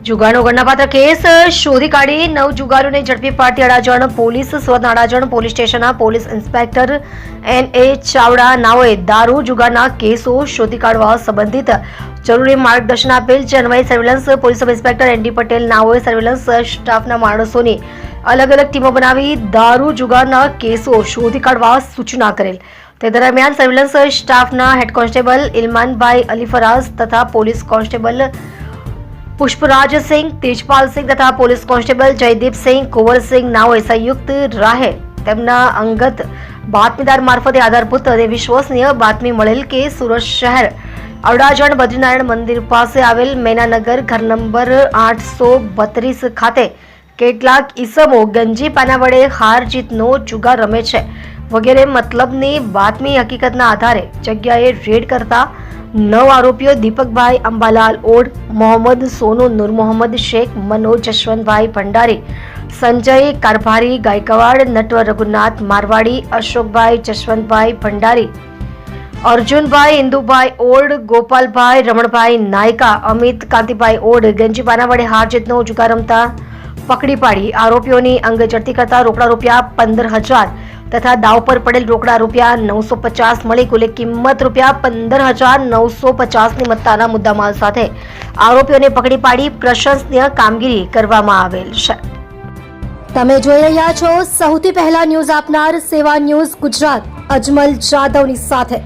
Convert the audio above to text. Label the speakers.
Speaker 1: જુગારનો ગણનાપાત્ર case શોધી કાઢી 9 જુગારોને ઝડપી પાડતી અડાજણ પોલીસ. સુરતના અડાજણ પોલીસ સ્ટેશનના પોલીસ ઇન્સ્પેક્ટર N.A. ચાવડા નાઓએ દારૂ જુગારના કેસો શોધી કાઢવા સંબંધિત જરૂરી માર્ગદર્શન આપેલ. જે અન્વયે surveillance police sub inspector N.D. Patel નાઓએ સર્વેલન્સ સ્ટાફના માણસોની અલગ અલગ ટીમો બનાવી દારૂ જુગારના કેસો શોધી કાઢવા સૂચના કરેલ. તે દરમિયાન સર્વેલન્સ સ્ટાફના હેડ કોન્સ્ટેબલ ઇલમાનભાઈ અલી ફરાઝ તથા પોલીસ કોન્સ્ટેબલ પુષ્પરાજ સિંહ, તેજપાલ સિંહ તથા પોલીસ કોન્સ્ટેબલ જયદીપ સિંહ, કુંવર સિંહ નાઓએ સંયુક્ત રાહે તેમના અંગત બાતમીદાર મારફતે આધારભૂત અને વિશ્વસનીય બાતમી મળેલ કે સુરત શહેર અડાજણ બદ્રીનારાયણ મંદિર પાસે આવેલ મેનાનગર ઘર નંબર 832 ખાતે કેટલાક ઈસમો ગંજી પાના વડે હાર જીતનો જુગાર રમે છે વગેરે મતલબની બાતમી હકીકતના આધારે જગ્યાએ રેડ કરતા 9 આરોપીઓ દીપકભાઈ અંબાલાલ ઓડ, મોહમ્મદ સોનુ નૂર મોહમ્મદ શેખ, મનોજ જશવંતભાઈ ભંડારી, સંજય કારભારી ગાયકવાડ, નટવર રઘુનાથ મારવાડી, અશોકભાઈ જશવંતભાઈ ભંડારી, અર્જુનભાઈ ઇન્દુભાઈ ઓડ, ગોપાલભાઈ રમણભાઈ નાયકા, અમિત કાંતિભાઈ ઓડ ગંજીપાના વડે હાર જીતનો જુગાર રમતા પકડી પાડી આરોપીઓની અંગ જડતી કરતા રોકડા રૂપિયા 15,000 તથા દાવ પર પડેલ રોકડા રૂપિયા 950 મળી કુલ કિંમત રૂપિયા 15,950ની મત્તાના મુદ્દામાલ સાથે આરોપીઓને પકડી પાડી પ્રશંસનીય કામગીરી કરવામાં આવેલ છે.
Speaker 2: તમે જોઈ રહ્યા છો સૌથી પહેલા ન્યૂઝ આપનાર સેવા ન્યૂઝ ગુજરાત અજમલ જાદવની સાથે.